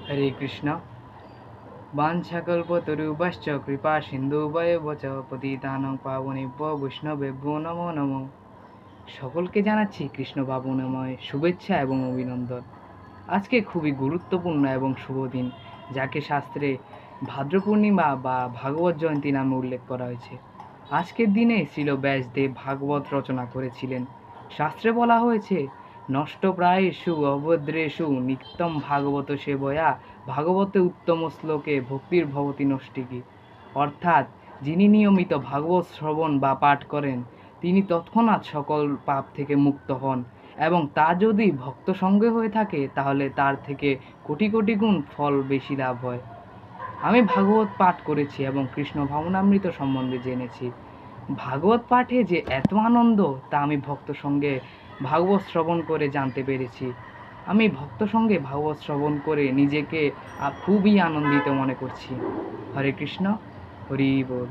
হরে কৃষ্ণ। বাঞ্ছাকল্পতরুভ্যশ্চ কৃপা সিন্ধুভ্যেব চ পতিতানাং পাবনেভ্যো বৈষ্ণবেভ্যো নমো নমঃ। সকলকে জানাচ্ছি কৃষ্ণ ভাবনাময় শুভেচ্ছা এবং অভিনন্দন। আজকে খুবই গুরুত্বপূর্ণ এবং শুভ দিন, যাকে শাস্ত্রে ভাদ্র পূর্ণিমা বা ভাগবত জয়ন্তী নামে উল্লেখ করা হয়েছে। আজকের দিনে শ্রীল ব্যাসদেব ভাগবত রচনা করেছিলেন। শাস্ত্রে বলা হয়েছে, নষ্টপ্রায়েষু অভদ্রেষু নিত্যম ভাগবত সেবয়া ভাগবতে উত্তম শ্লোকে ভক্তির ভবতি নষ্টিকি। অর্থাৎ, যিনি নিয়মিত ভাগবত শ্রবণ বা পাঠ করেন, তিনি তৎক্ষণাৎ সকল পাপ থেকে মুক্ত হন, এবং তা যদি ভক্ত সঙ্গে হয়ে থাকে তাহলে তার থেকে কোটি কোটি গুণ ফল বেশি লাভ হয়। আমি ভাগবত পাঠ করেছি এবং কৃষ্ণ ভাবনামৃত সম্বন্ধে জেনেছি। ভাগবত পাঠে যে এত আনন্দ, তা আমি ভক্ত সঙ্গে ভাগবত শ্রবণ করে জানতে পেরেছি। আমি ভক্ত সঙ্গে ভাগবত শ্রবণ করে নিজেকে খুবই আনন্দিত মনে করছি। হরে কৃষ্ণ, হরি বল।